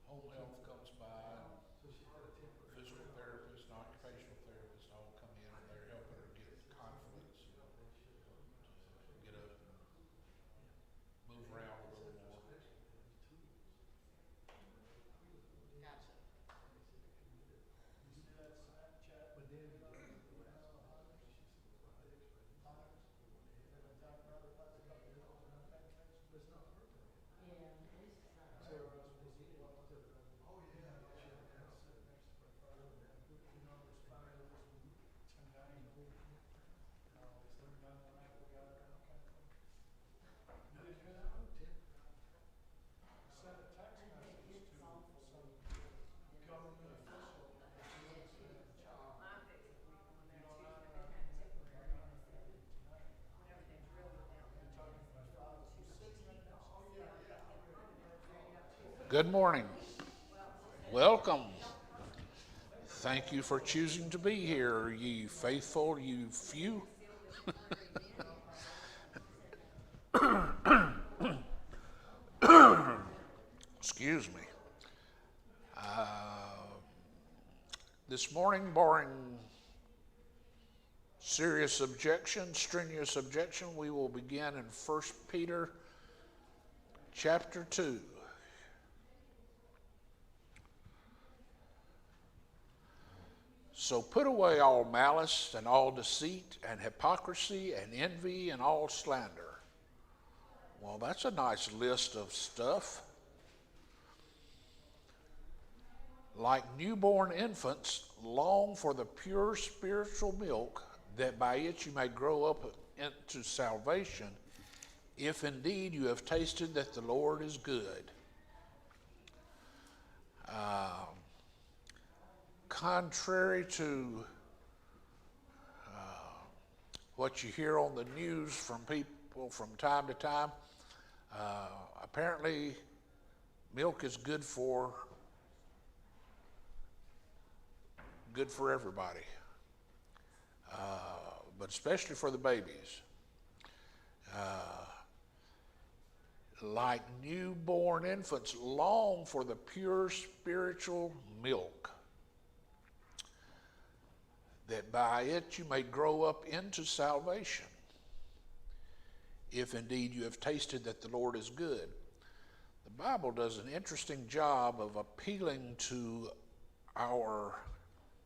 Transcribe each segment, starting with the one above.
home health comes by, and physical therapists and occupational therapists all come in and they're helping her get confidence, get up and move around a little more. Gotcha. Yeah, at least it's not her. I think it's awful when it's difficult, but it is. My fixing to be going there Tuesday, they're kind of temporary, and they said, whenever they drilled it down there, they said drilled too much teeth, and she said, I can't get through there, so you got Tuesday. Good morning. Well, she said, Welcome. Thank you for choosing to be here, ye faithful, you few. sealed it through again. Excuse me. This morning, barring serious objection, strenuous objection, we will begin in 1 Peter chapter 2. So put away all malice and all deceit and hypocrisy and envy and all slander. Well, that's a nice list of stuff. Like newborn infants, long for the pure spiritual milk, that by it you may grow up into salvation, if indeed you have tasted that the Lord is good. Contrary to what you hear on the news from people from time to time, apparently milk is good for everybody, but especially for the babies. Like newborn infants, long for the pure spiritual milk, that by it you may grow up into salvation, if indeed you have tasted that the Lord is good. The Bible does an interesting job of appealing to our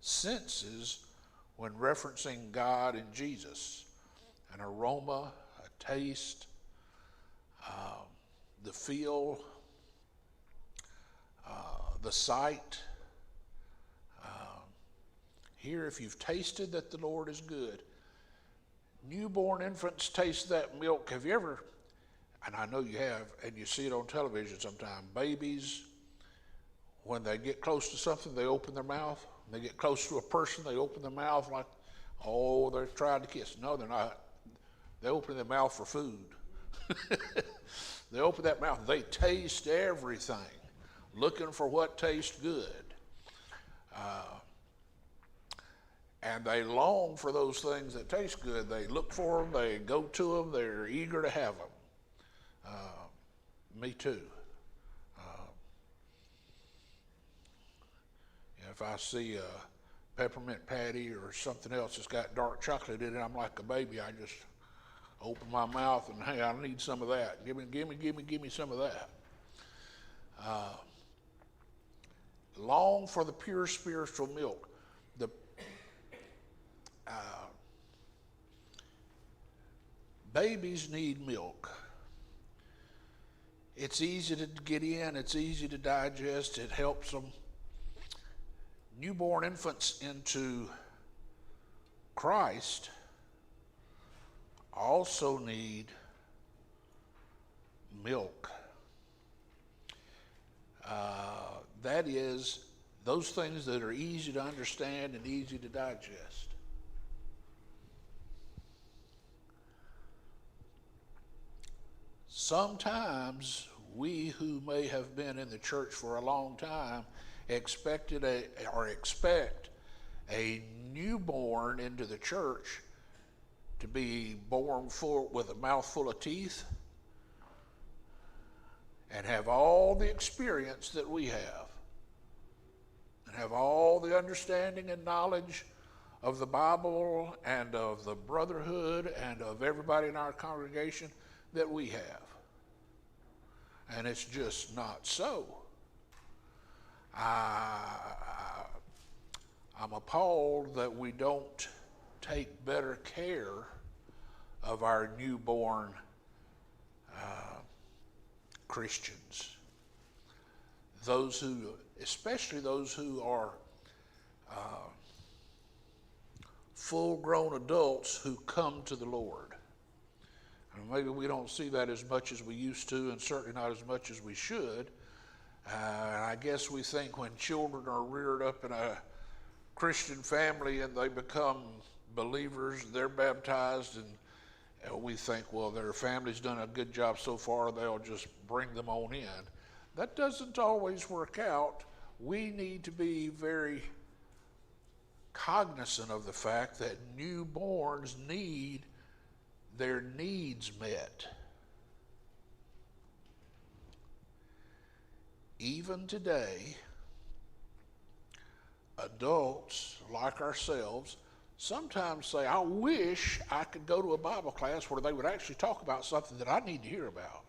senses when referencing God and Jesus. An aroma, a taste, the feel, the sight. Here, if you've tasted that the Lord is good, newborn infants taste that milk. Have you ever, and I know you have, and you see it on television sometimes, babies, when they get close to something, they open their mouth. When they get close to a person, they open their mouth like, oh, they're trying to kiss. No, they're not. They open their mouth for food. They open that mouth, they taste everything, looking for what tastes good. And they long for those things that taste good. They look for them, they go to them, they're eager to have them. Me too. If I see a peppermint patty or something else that's got dark chocolate in it, I'm like a baby. I just open my mouth and, hey, I need some of that. Give me some of that. Long for the pure spiritual milk. The babies need milk. It's easy to get in. It's easy to digest. It helps them. Newborn infants into Christ also need milk. That is, those things that are easy to understand and easy to digest. Sometimes we who may have been in the church for a long time expect a newborn into the church to be born with a mouthful of teeth and have all the experience that we have. and have all the understanding and knowledge of the Bible and of the brotherhood and of everybody in our congregation that we have. And it's just not so. I'm appalled that we don't take better care of our newborn Christians. Those who, especially those who are full-grown adults who come to the Lord. And maybe we don't see that as much as we used to, and certainly not as much as we should. And I guess we think when children are reared up in a Christian family and they become believers, they're baptized, and we think, well, their family's done a good job so far, they'll just bring them on in. That doesn't always work out. We need to be very cognizant of the fact that newborns need their needs met. Even today, adults like ourselves sometimes say, I wish I could go to a Bible class where they would actually talk about something that I need to hear about,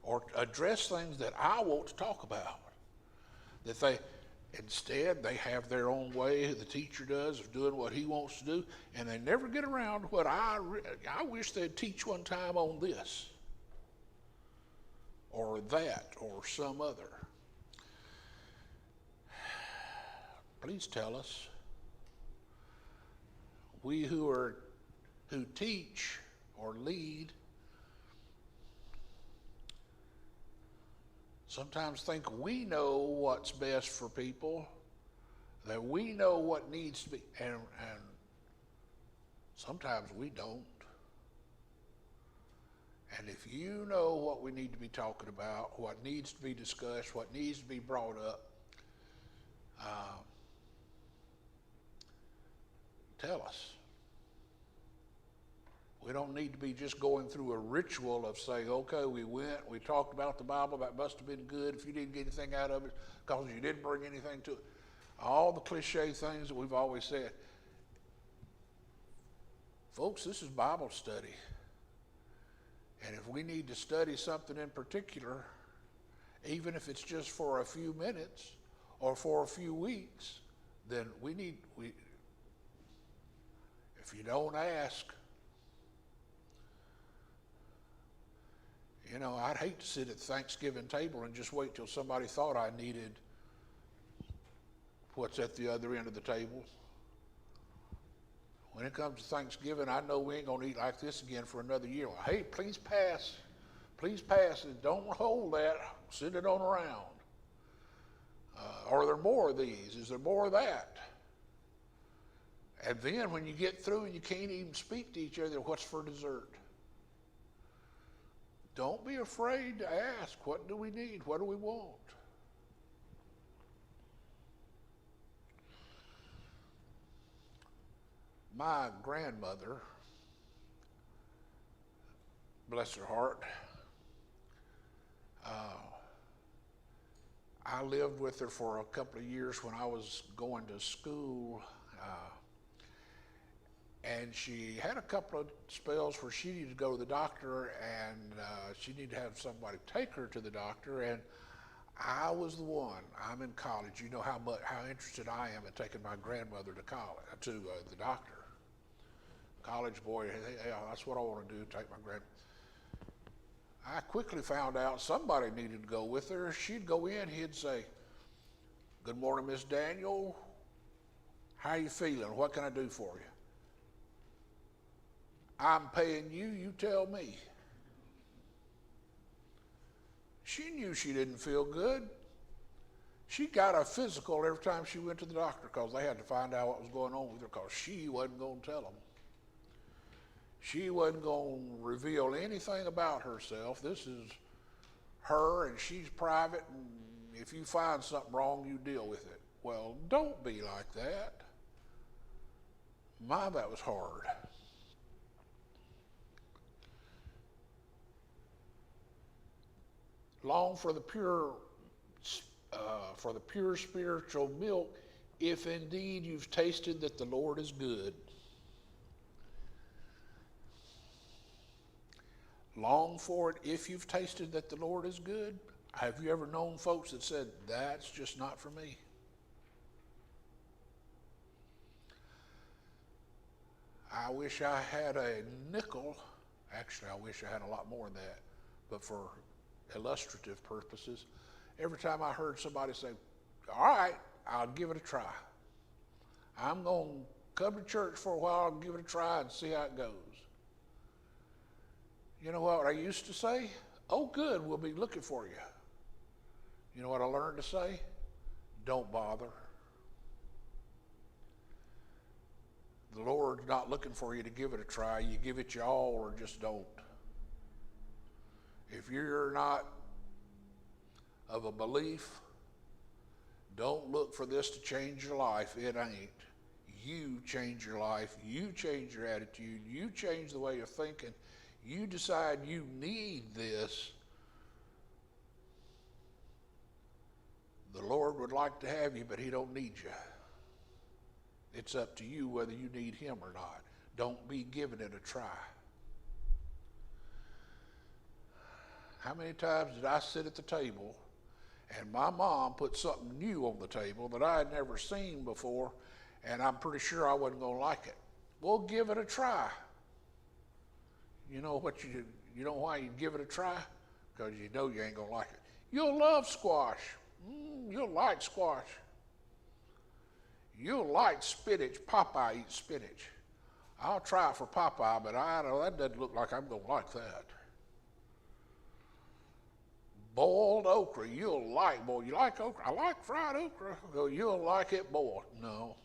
or address things that I want to talk about. Instead, they have their own way, the teacher does, of doing what he wants to do, and they never get around what I wish they'd teach one time on this, or that, or some other. Please tell us. We who teach or lead sometimes think we know what's best for people, that we know what needs to be, and sometimes we don't. And if you know what we need to be talking about, what needs to be discussed, what needs to be brought up, tell us. We don't need to be just going through a ritual of saying, okay, we went, we talked about the Bible, that must have been good if you didn't get anything out of it because you didn't bring anything to it. All the cliche things that we've always said. Folks, this is Bible study. And if we need to study something in particular, even if it's just for a few minutes or for a few weeks, then if you don't ask, you know, I'd hate to sit at the Thanksgiving table and just wait till somebody thought I needed what's at the other end of the table. When it comes to Thanksgiving, I know we ain't going to eat like this again for another year. Well, hey, please pass. Please pass it. Don't hold that. Send it on around. Are there more of these? Is there more of that? And then when you get through and you can't even speak to each other, what's for dessert? Don't be afraid to ask, what do we need? What do we want? My grandmother, bless her heart, I lived with her for a couple of years when I was going to school, and she had a couple of spells where she needed to go to the doctor, and she needed to have somebody take her to the doctor, and I was the one. I'm in college. You know how interested I am in taking my grandmother to college, to the doctor. College boy, hey, that's what I want to do, take my grandmother. I quickly found out somebody needed to go with her. She'd go in, he'd say, "Good morning, Miss Daniel. How you feeling? What can I do for you?" "I'm paying you, you tell me." She knew she didn't feel good. She got a physical every time she went to the doctor because they had to find out what was going on with her because she wasn't going to tell them. She wasn't going to reveal anything about herself. This is her, and she's private, and if you find something wrong, you deal with it. Well, don't be like that. My, that was hard. Long for the pure for the pure spiritual milk, if indeed you've tasted that the Lord is good. Long for it if you've tasted that the Lord is good. Have you ever known folks that said, that's just not for me? I wish I had a nickel. Actually, I wish I had a lot more than that. But for illustrative purposes, every time I heard somebody say, all right, I'll give it a try. I'm going to come to church for a while and give it a try and see how it goes. You know what I used to say? Oh, good, we'll be looking for you. You know what I learned to say? Don't bother. The Lord's not looking for you to give it a try. You give it your all or just don't. If you're not of a belief, don't look for this to change your life. It ain't. You change your life. You change your attitude. You change the way you're thinking. You decide you need this. The Lord would like to have you, but he don't need you. It's up to you whether you need him or not. Don't be giving it a try. How many times did I sit at the table and my mom put something new on the table that I had never seen before, and I'm pretty sure I wasn't going to like it? Well, give it a try. You know what you know why you give it a try? Because you know you ain't going to like it. You'll love squash. You'll like squash. You'll like spinach. Popeye eats spinach. I'll try it for Popeye, but I know that doesn't look like I'm going to like that. Boiled okra, you'll like boiled. You like okra? I like fried okra. Well, you'll like it boiled. No.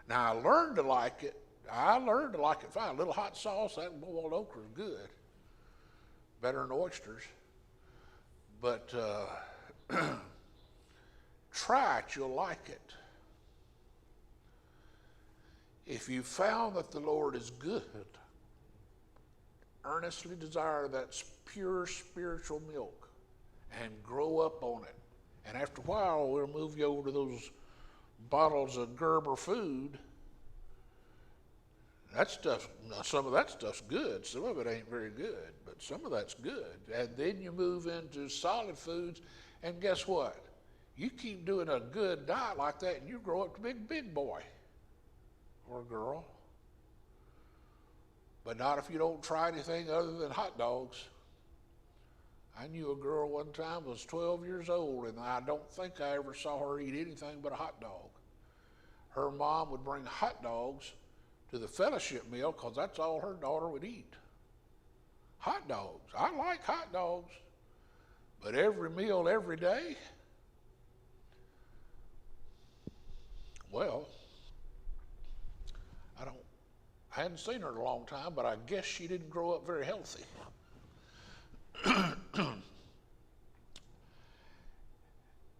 Now, I learned to like it. Fine. A little hot sauce, that boiled okra is good. Better than oysters. But try it, you'll like it. If you found that the Lord is good, earnestly desire that pure spiritual milk and grow up on it. And after a while, we'll move you over to those bottles of Gerber food. That stuff, some of that stuff's good. Some of it ain't very good, but some of that's good. And then you move into solid foods, and guess what? You keep doing a good diet like that, and you grow up to be a big boy or girl. But not if you don't try anything other than hot dogs. I knew a girl one time was 12 years old, and I don't think I ever saw her eat anything but a hot dog. Her mom would bring hot dogs to the fellowship meal because that's all her daughter would eat. Hot dogs. I like hot dogs. But every meal, every day? Well, I hadn't seen her in a long time, but I guess she didn't grow up very healthy.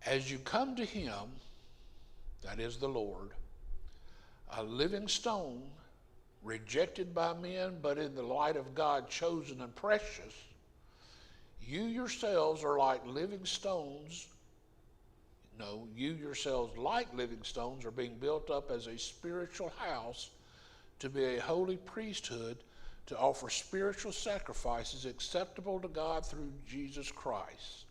As you come to him, that is the Lord, a living stone, rejected by men, but in the light of God chosen and precious, you yourselves are like living stones. No, you yourselves, like living stones, are being built up as a spiritual house to be a holy priesthood, to offer spiritual sacrifices acceptable to God through Jesus Christ.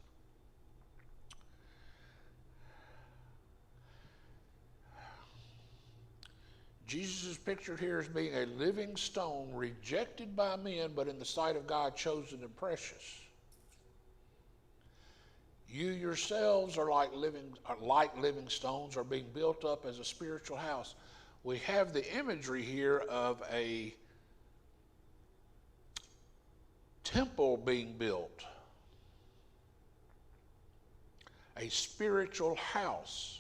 Jesus is pictured here as being a living stone, rejected by men, but in the sight of God chosen and precious. You yourselves are like living stones, are being built up as a spiritual house. We have the imagery here of a temple being built, a spiritual house,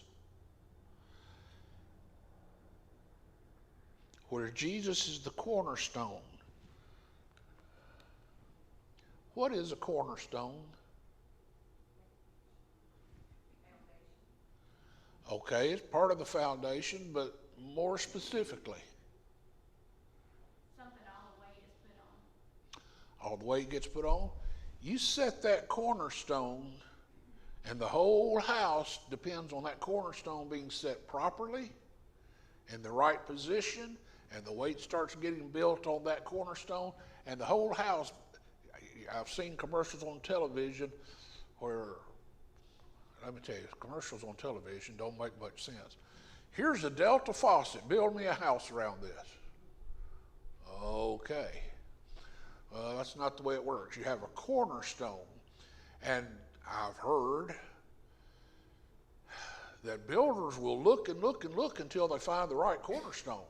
where Jesus is the cornerstone. What is a cornerstone? Okay, it's part of the foundation, but more specifically. Something all the way is put on. All the way it gets put on. You set that cornerstone And the whole house depends on that cornerstone being set properly, in the right position, and the weight starts getting built on that cornerstone, and the whole house. I've seen commercials on television where, let me tell you, commercials on television don't make much sense. Here's a Delta faucet, build me a house around this. Okay. Well, that's not the way it works. You have a cornerstone, and I've heard that builders will look and look and look until they find the right cornerstone.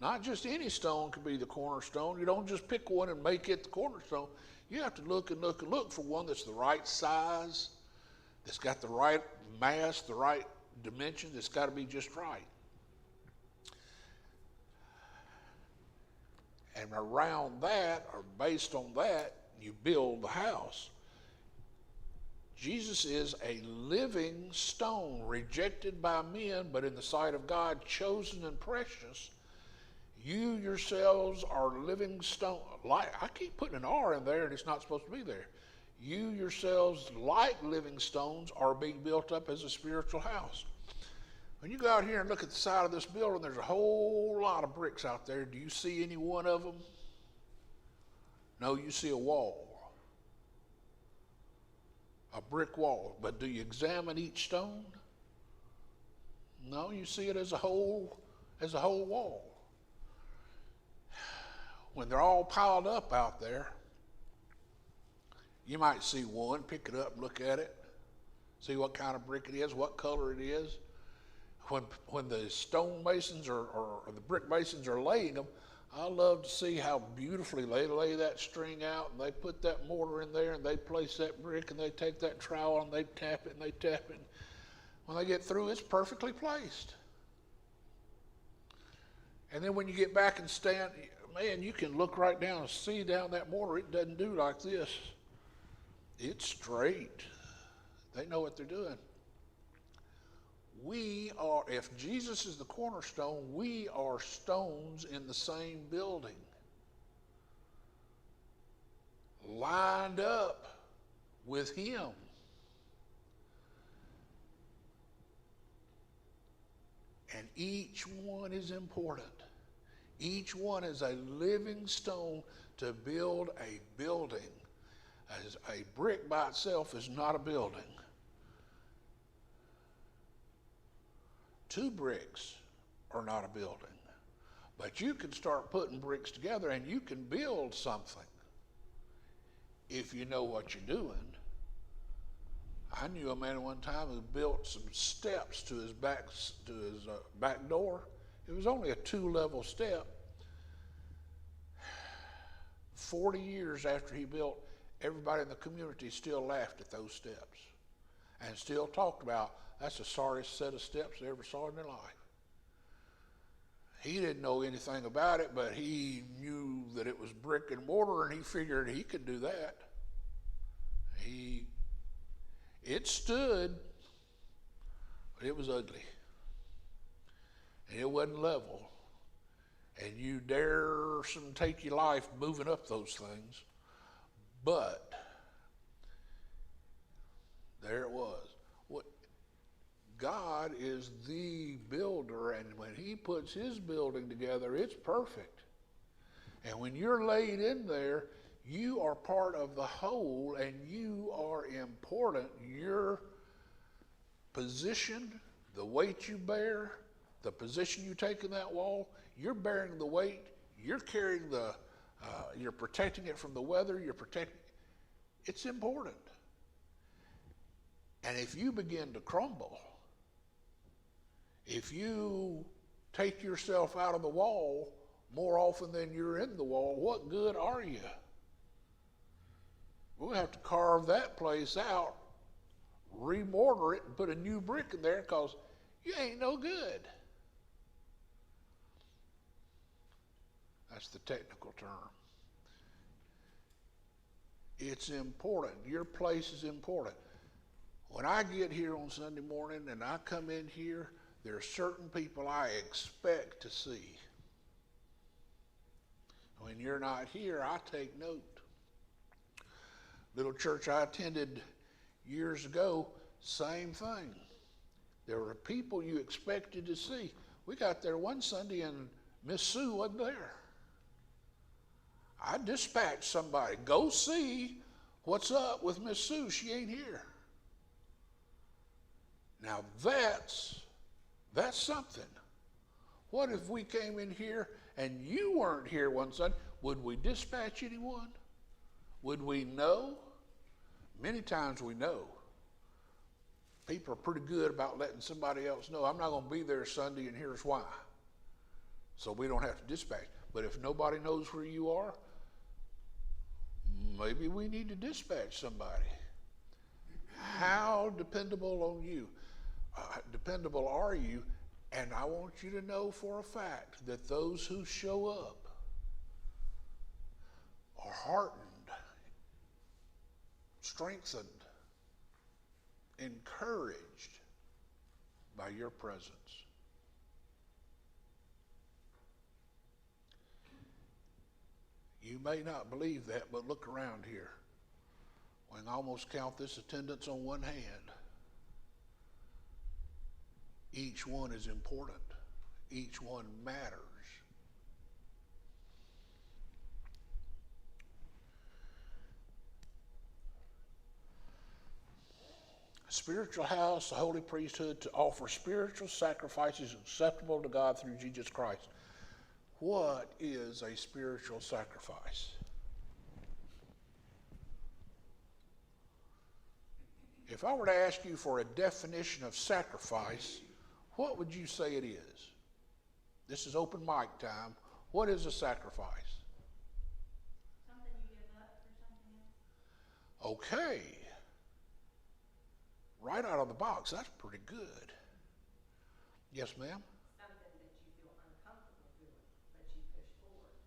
Not just any stone can be the cornerstone. You don't just pick one and make it the cornerstone. You have to look and look and look for one that's the right size, that's got the right mass, the right dimension, that's got to be just right. And around that, or based on that, you build the house. Jesus is a living stone, rejected by men, but in the sight of God, chosen and precious. You yourselves are living stone. Like, I keep putting an R in there, and it's not supposed to be there. You yourselves, like living stones, are being built up as a spiritual house. When you go out here and look at the side of this building, there's a whole lot of bricks out there. Do you see any one of them? No, you see a wall. A brick wall. But do you examine each stone? No, you see it as a whole wall. When they're all piled up out there, you might see one, pick it up, look at it, see what kind of brick it is, what color it is. When the stone masons or the brick masons are laying them, I love to see how beautifully they lay that string out, and they put that mortar in there, and they place that brick, and they take that trowel, and they tap it, and they tap it. When they get through, it's perfectly placed. And then when you get back and stand, man, you can look right down and see down that mortar. It doesn't do like this. It's straight. They know what they're doing. We are, if Jesus is the cornerstone, we are stones in the same building, lined up with Him. And each one is important. Each one is a living stone to build a building. As a brick by itself is not a building. Two bricks are not a building. But you can start putting bricks together and you can build something if you know what you're doing. I knew a man one time who built some steps to his back door. It was only a 2-level step. 40 years after he built, everybody in the community still laughed at those steps and still talked about, that's the sorriest set of steps they ever saw in their life. He didn't know anything about it, but he knew that it was brick and mortar, and he figured he could do that. It stood, but it was ugly. And it wasn't level. And you dare some take your life moving up those things. But there it was. God is the builder, and when He puts His building together, it's perfect. And when you're laid in there, you are part of the whole, and you are important. Your position, the weight you bear, the position you take in that wall, you're bearing the weight, you're carrying you're protecting it from the weather, it's important. And if you begin to crumble, if you take yourself out of the wall more often than you're in the wall, what good are you? We'll have to carve that place out, remortar it, and put a new brick in there because you ain't no good. That's the technical term. It's important. Your place is important. When I get here on Sunday morning and I come in here, there are certain people I expect to see. When you're not here, I take note. Little church I attended Years ago, same thing. There were people you expected to see. We got there one Sunday and Miss Sue wasn't there. I dispatched somebody, go see what's up with Miss Sue. She ain't here. Now that's something. What if we came in here and you weren't here one Sunday? Would we dispatch anyone? Would we know? Many times we know. People are pretty good about letting somebody else know, I'm not going to be there Sunday and here's why. So we don't have to dispatch. But if nobody knows where you are, maybe we need to dispatch somebody. How dependable on you? Dependable are you? And I want you to know for a fact that those who show up are heartened, strengthened, encouraged by your presence. You may not believe that, but look around here. We can almost count this attendance on one hand. Each one is important. Each one matters. A spiritual house, a holy priesthood to offer spiritual sacrifices acceptable to God through Jesus Christ. What is a spiritual sacrifice? If I were to ask you for a definition of sacrifice, what would you say it is? This is open mic time. What is a sacrifice? Something you give up for something else? Okay. Right out of the box, that's pretty good. Yes, ma'am? Something that you feel uncomfortable doing, but you push forward.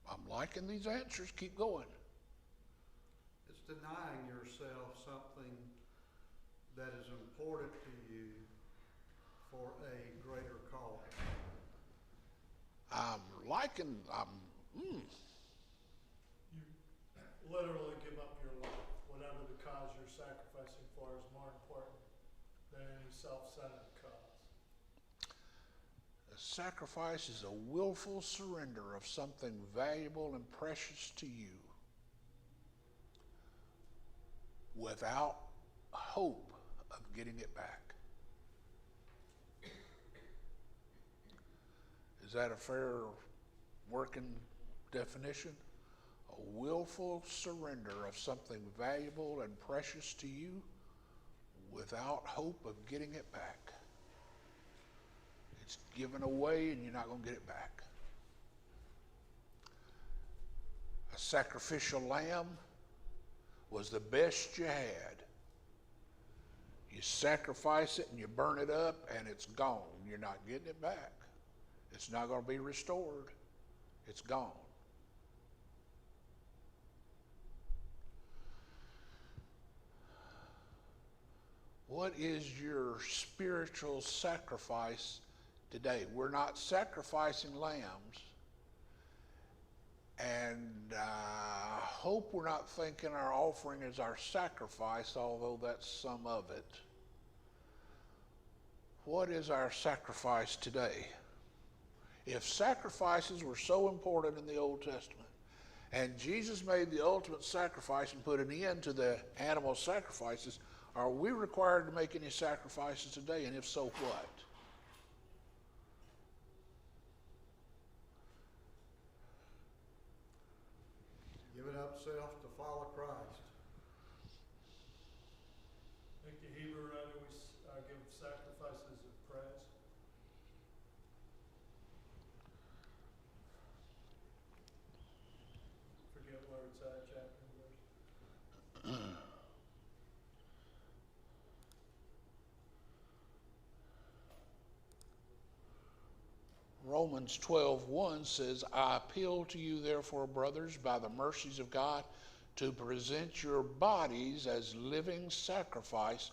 I'm liking these answers. Keep going. It's denying yourself something that is important to you for a greater cause. You literally give up your life. Whatever the cause you're sacrificing for is more important than any self-centered cause. A sacrifice is a willful surrender of something valuable and precious to you without hope of getting it back. Is that a fair working definition? A willful surrender of something valuable and precious to you without hope of getting it back. It's given away and you're not going to get it back. A sacrificial lamb was the best you had. You sacrifice it and you burn it up and it's gone. You're not getting it back. It's not going to be restored. It's gone. What is your spiritual sacrifice today? We're not sacrificing lambs. And I hope we're not thinking our offering is our sacrifice, although that's some of it. What is our sacrifice today? If sacrifices were so important in the Old Testament, and Jesus made the ultimate sacrifice and put an end to the animal sacrifices, are we required to make any sacrifices today? And if so, what? Giving up self to follow Christ. I think the Hebrew writer give sacrifices of praise. Forget where it's at, chapter and verse. Romans 12:1 says, I appeal to you, therefore, brothers, by the mercies of God, to present your bodies as living sacrifice,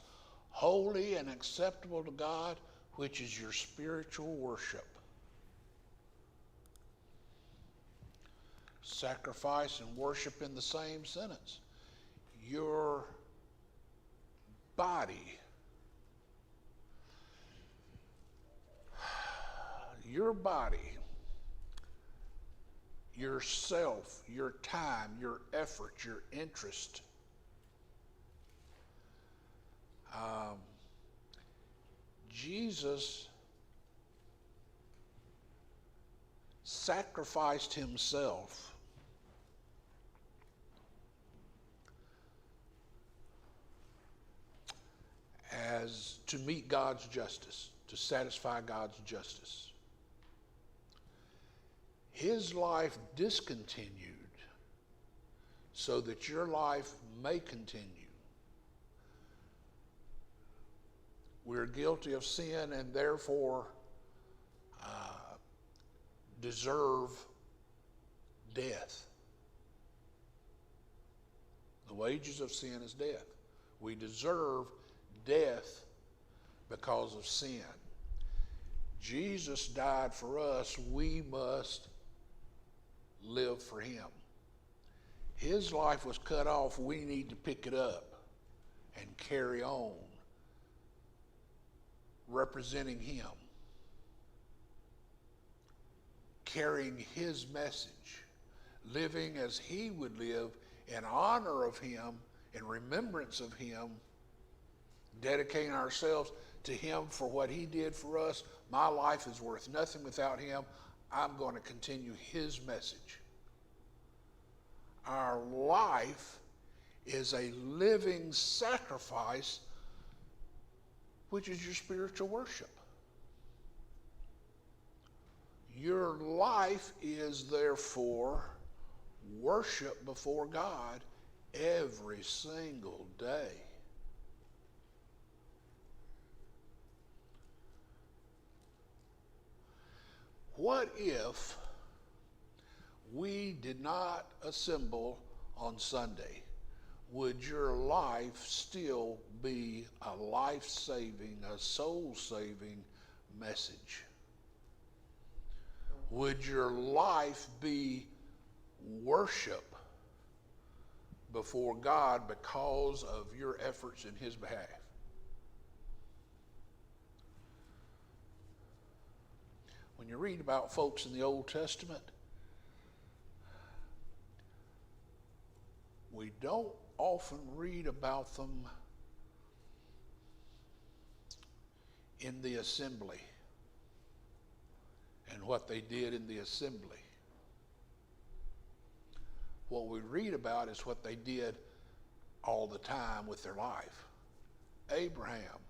holy and acceptable to God, which is your spiritual worship. Sacrifice and worship in the same sentence. Your body, yourself, your time, your effort, your interest. Jesus sacrificed himself as to meet God's justice, to satisfy God's justice. His life discontinued so that your life may continue. We're guilty of sin and therefore deserve death. The wages of sin is death. We deserve death because of sin. Jesus died for us. We must live for him. His life was cut off. We need to pick it up and carry on, representing him, carrying his message, living as he would live in honor of him, in remembrance of him, dedicating ourselves to him for what he did for us. My life is worth nothing without him. I'm going to continue his message. Our life is a living sacrifice, which is your spiritual worship. Your life is therefore worship before God every single day. What if we did not assemble on Sunday? Would your life still be a life-saving, a soul-saving message? Would your life be worship before God because of your efforts in his behalf? When you read about folks in the Old Testament, we don't often read about them in the assembly and what they did in the assembly. What we read about is what they did all the time with their life. Abraham,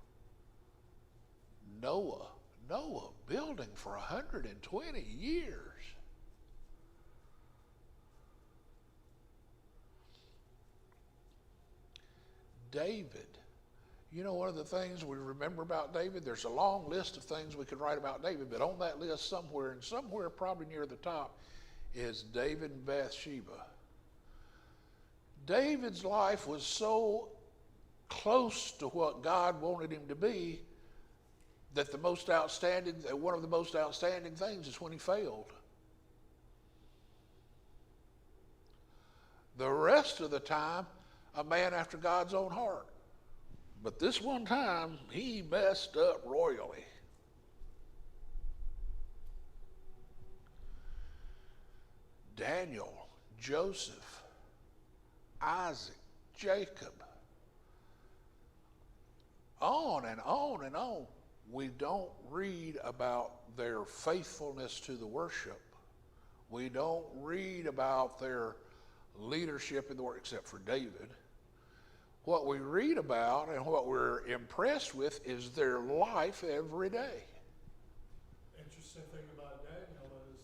Noah building for 120 years. David. You know, one of the things we remember about David, there's a long list of things we could write about David, but on that list somewhere probably near the top, is David and Bathsheba. David's life was so close to what God wanted him to be that one of the most outstanding things is when he failed. The rest of the time, a man after God's own heart. But this one time, he messed up royally. Daniel, Joseph, Isaac, Jacob, on and on and on. We don't read about their faithfulness to the worship. We don't read about their leadership in the work, except for David. What we read about and what we're impressed with is their life every day. Interesting thing about Daniel is,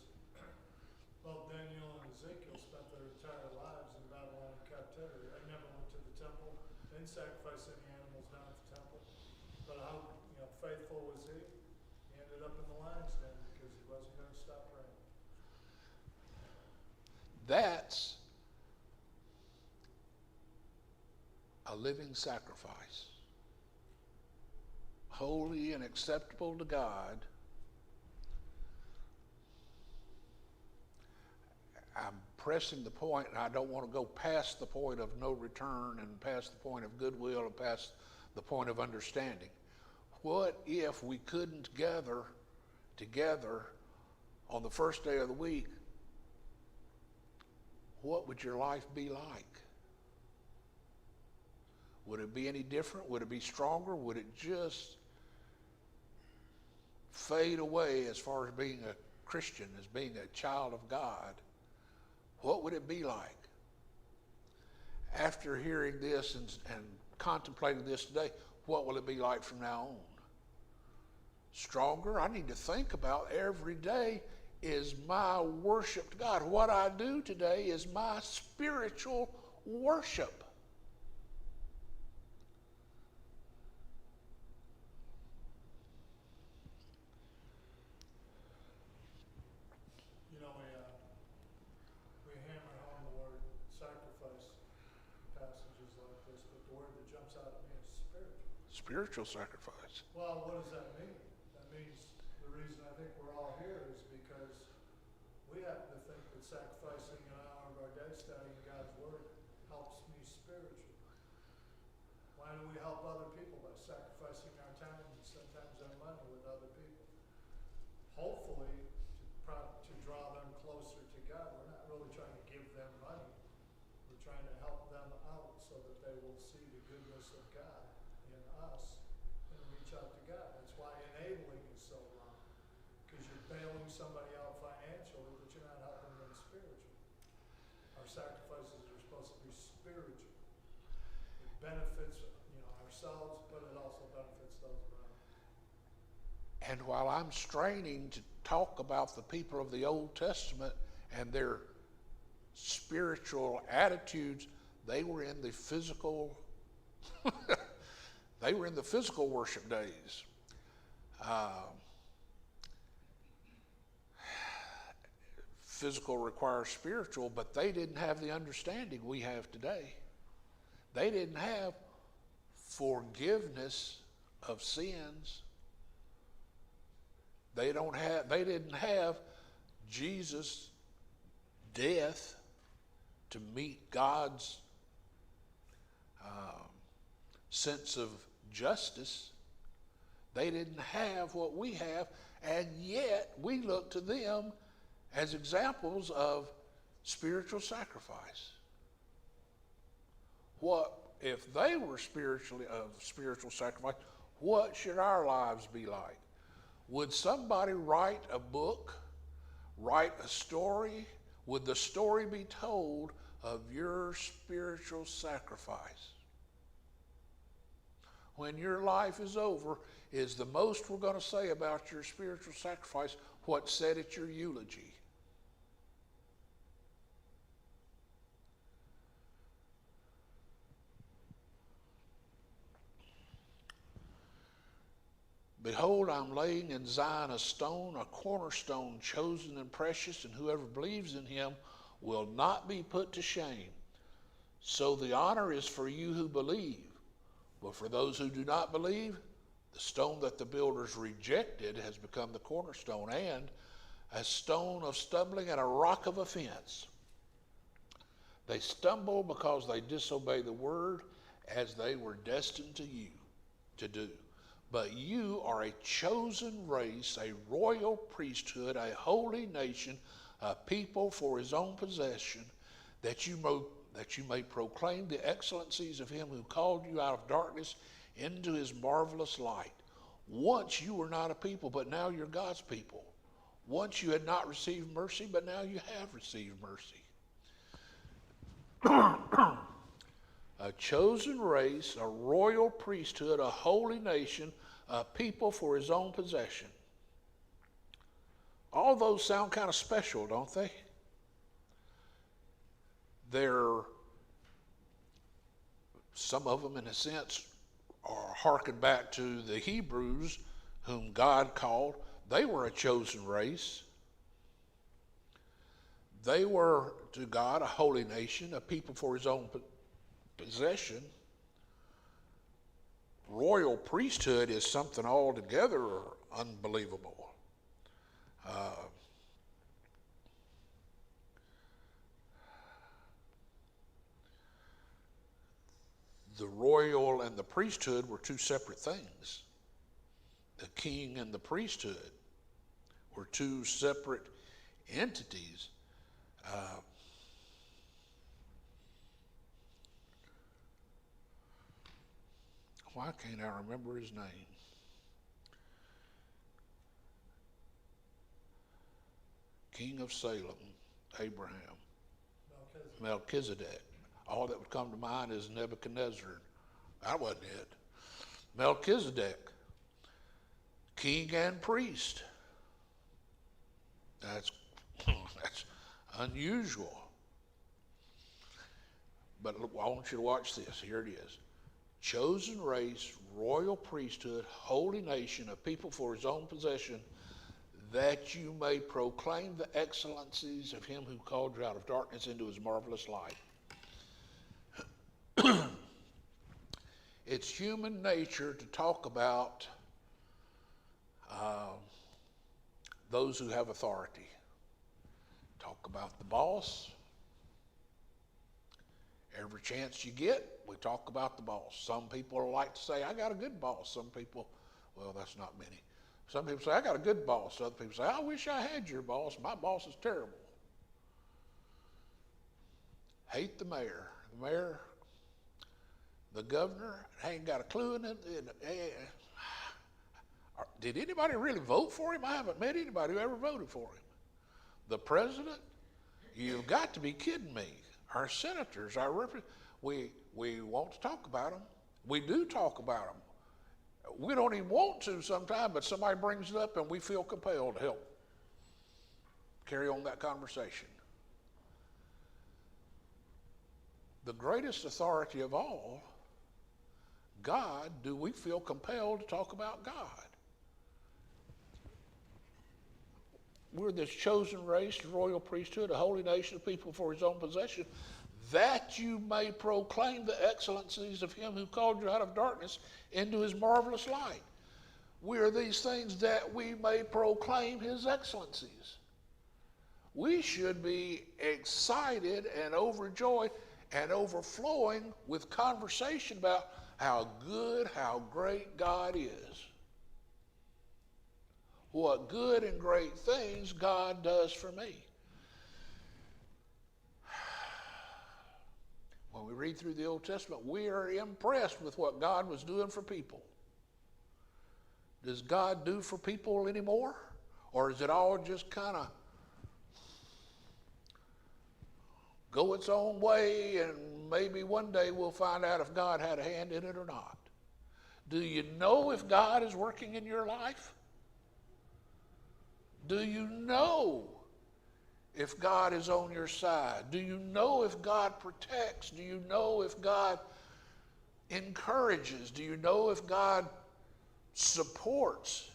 well, Daniel and Ezekiel spent their entire lives in Babylonian captivity. They never went to the temple. They didn't sacrifice any animals down at the temple. But how faithful was he? He ended up in the lion's den because he wasn't going to stop praying. That's a living sacrifice, holy and acceptable to God. I'm pressing the point, and I don't want to go past the point of no return and past the point of goodwill and past the point of understanding. What if we couldn't gather together on the first day of the week? What would your life be like? Would it be any different? Would it be stronger? Would it just fade away as far as being a Christian, as being a child of God? What would it be like? After hearing this and contemplating this today, what will it be like from now on? Stronger? I need to think about every day is my worship to God. What I do today is my spiritual worship. You know, we hammer home the word sacrifice in passages like this, but the word that jumps out at me is spiritual. Spiritual sacrifice. Well, what does that mean? That means the reason I think we're all here is because we happen to think that sacrificing an hour of our day studying God's word helps me spiritually. Why do we help other people? By sacrificing our time and sometimes our money with other people. Hopefully, to draw them closer to God. We're not really trying to give them money. We're trying to help them out so that they will see the goodness of God in us and reach out to God. That's why enabling is so wrong. Because you're bailing somebody out financially, but you're not helping them spiritually. Our sacrifices are supposed to be spiritual. It benefits, ourselves, but it also benefits those around us. And while I'm straining to talk about the people of the Old Testament and their spiritual attitudes, they were in the physical they were in the physical worship days. Physical requires spiritual, but they didn't have the understanding we have today. They didn't have forgiveness of sins. They didn't have Jesus' death to meet God's sense of justice. They didn't have what we have, and yet we look to them as examples of spiritual sacrifice. What if they were spiritual sacrifice? What should our lives be like? Would somebody write a book, write a story? Would the story be told of your spiritual sacrifice? When your life is over, is the most we're going to say about your spiritual sacrifice what's said at your eulogy? Behold, I'm laying in Zion a stone, a cornerstone, chosen and precious, and whoever believes in him will not be put to shame. So the honor is for you who believe. But for those who do not believe, the stone that the builders rejected has become the cornerstone, and a stone of stumbling and a rock of offense. They stumble because they disobey the word, as they were destined to do. But you are a chosen race, a royal priesthood, a holy nation, a people for his own possession, that you may proclaim the excellencies of him who called you out of darkness into his marvelous light. Once you were not a people, but now you're God's people. Once you had not received mercy, but now you have received mercy. A chosen race, a royal priesthood, a holy nation, a people for his own possession. All those sound kind of special, don't they? Some of them, in a sense, are harkened back to the Hebrews, whom God called. They were a chosen race. They were, to God, a holy nation, a people for his own possession. Royal priesthood is something altogether unbelievable. the royal and the priesthood were two separate things. The king and the priesthood were two separate entities. Why can't I remember his name? King of Salem, Abraham, Melchizedek. All that would come to mind is Nebuchadnezzar. That wasn't it. Melchizedek, king and priest. That's unusual. But I want you to watch this. Here it is. Chosen race, royal priesthood, holy nation, a people for his own possession, that you may proclaim the excellencies of him who called you out of darkness into his marvelous light. It's human nature to talk about those who have authority. Talk about the boss. Every chance you get, we talk about the boss. Some people like to say, I got a good boss. Some people, well, that's not many. Some people say, I got a good boss. Other people say, I wish I had your boss. My boss is terrible. Hate the mayor. The mayor, the governor, ain't got a clue in it. Did anybody really vote for him? I haven't met anybody who ever voted for him. The president, you've got to be kidding me. Our senators, our representatives, we want to talk about them. We do talk about them. We don't even want to sometimes, but somebody brings it up and we feel compelled to help carry on that conversation. The greatest authority of all, God, do we feel compelled to talk about God? We're this chosen race, royal priesthood, a holy nation of people for his own possession, that you may proclaim the excellencies of him who called you out of darkness into his marvelous light. We are these things that we may proclaim his excellencies. We should be excited and overjoyed and overflowing with conversation about how good, how great God is. What good and great things God does for me. When we read through the Old Testament, we are impressed with what God was doing for people. Does God do for people anymore? Or is it all just kind of go its own way, and maybe one day we'll find out if God had a hand in it or not? Do you know if God is working in your life? Do you know if God is on your side? Do you know if God protects? Do you know if God encourages? Do you know if God supports?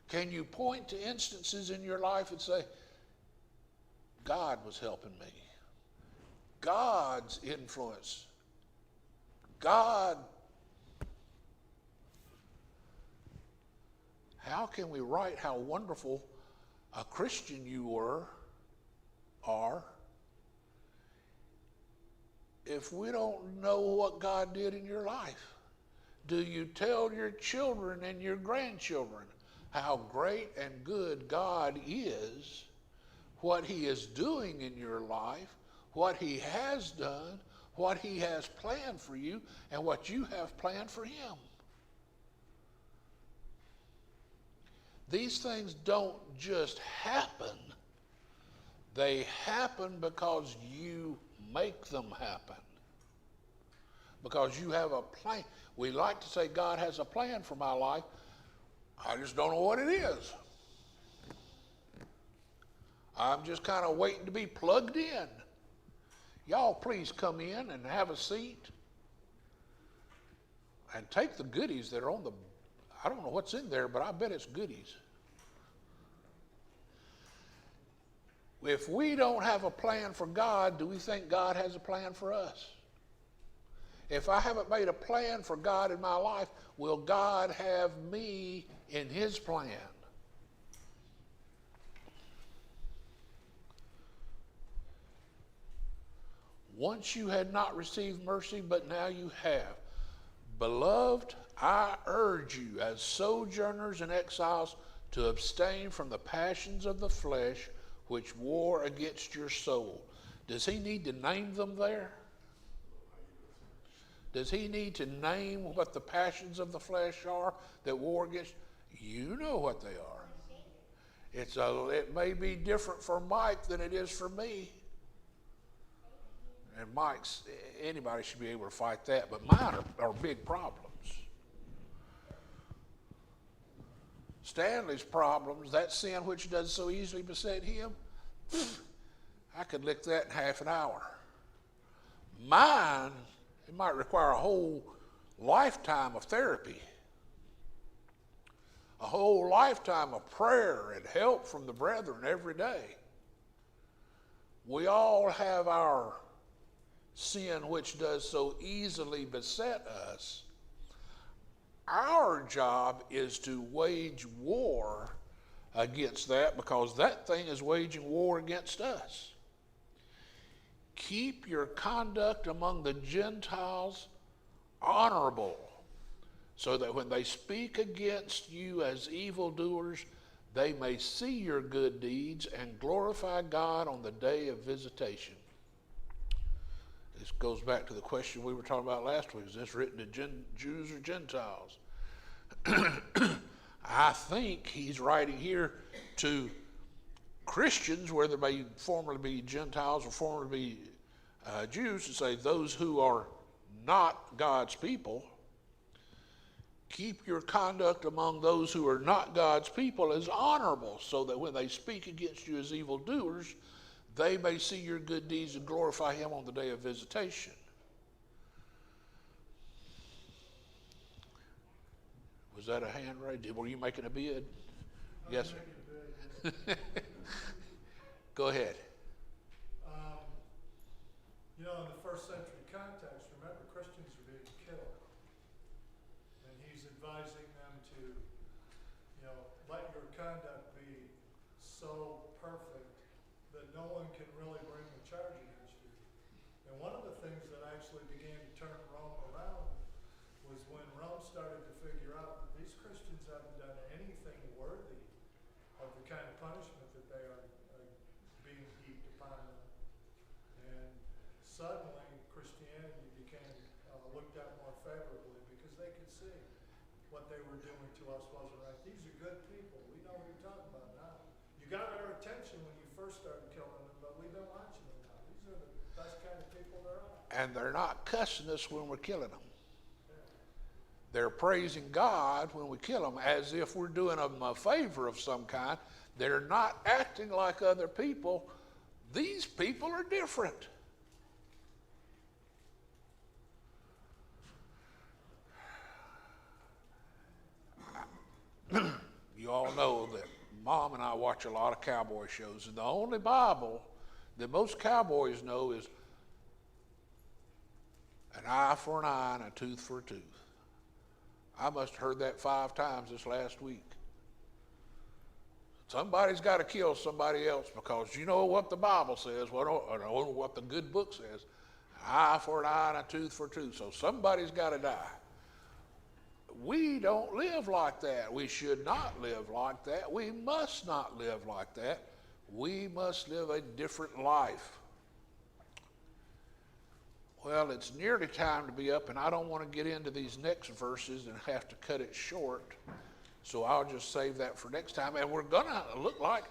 Can you point to instances in your life and say, God was helping me? God's influence. God. How can we write how wonderful a Christian you are, if we don't know what God did in your life? Do you tell your children and your grandchildren how great and good God is, what he is doing in your life, what he has done, what he has planned for you, and what you have planned for him? These things don't just happen. They happen because you make them happen. Because you have a plan. We like to say God has a plan for my life. I just don't know what it is. I'm just kind of waiting to be plugged in. Y'all please come in and have a seat and take the goodies that are on the, I don't know what's in there, but I bet it's goodies. If we don't have a plan for God, do we think God has a plan for us? If I haven't made a plan for God in my life, will God have me in his plan? once you had not received mercy, but now you have. Beloved, I urge you as sojourners and exiles to abstain from the passions of the flesh which war against your soul. Does he need to name them there? Does he need to name what the passions of the flesh are that war against? You know what they are. It may be different for Mike than it is for me. And anybody should be able to fight that, but mine are big problems. Stanley's problems, that sin which does so easily beset him, I could lick that in half an hour. Mine, it might require a whole lifetime of therapy, a whole lifetime of prayer and help from the brethren every day. We all have our sin which does so easily beset us. Our job is to wage war against that, because that thing is waging war against us. Keep your conduct among the Gentiles honorable, so that when they speak against you as evildoers, they may see your good deeds and glorify God on the day of visitation. This goes back to the question we were talking about last week. Is this written to Jews or Gentiles? I think he's writing here to Christians, whether they may formerly be Gentiles or formerly be Jews, to say those who are not God's people, keep your conduct among those who are not God's people as honorable, so that when they speak against you as evildoers, they may see your good deeds and glorify him on the day of visitation. Was that a hand raise? Were you making a bid? Yes, sir. Go ahead. You know, in the first century context, remember, Christians are being killed. And he's advising them to, let your conduct be so perfect that no one can really bring a charge against you. And one of the things that actually began to turn Rome around was when Rome started to figure out that these Christians haven't done anything worthy of the kind of punishment that they are being heaped upon them. And suddenly Christianity became looked at more favorably, because they could see what they were doing to us wasn't right. These are good people. We know what you're talking about now. You got our attention when you first started killing them, but we've been watching them now. These are the best kind of people there are. And they're not cussing us when we're killing them. They're praising God when we kill them, as if we're doing them a favor of some kind. They're not acting like other people. These people are different. You all know that Mom and I watch a lot of cowboy shows, and the only Bible that most cowboys know is an eye for an eye and a tooth for a tooth. I must have heard that 5 times this last week. Somebody's got to kill somebody else, because you know what the Bible says, what the good book says, an eye for an eye and a tooth for a tooth. So somebody's got to die. We don't live like that. We should not live like that. We must not live like that. We must live a different life. Well, it's nearly time to be up, and I don't want to get into these next verses and have to cut it short. So I'll just save that for next time. And we're going to look like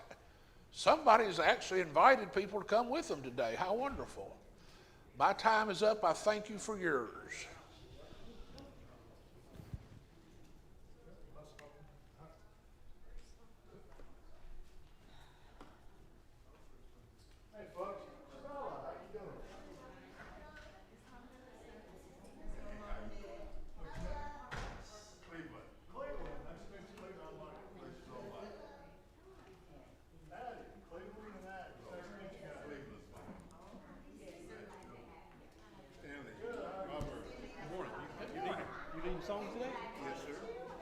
somebody's actually invited people to come with them today. How wonderful. My time is up. I thank you for yours. Hey folks, Stella, how you doing? Cleveland. Cleveland, nice to meet you. Cleveland, Marketplace is all right. Addie, Cleveland and Addie, nice to meet you guys. Stanley, Robert, good morning. You leading songs today?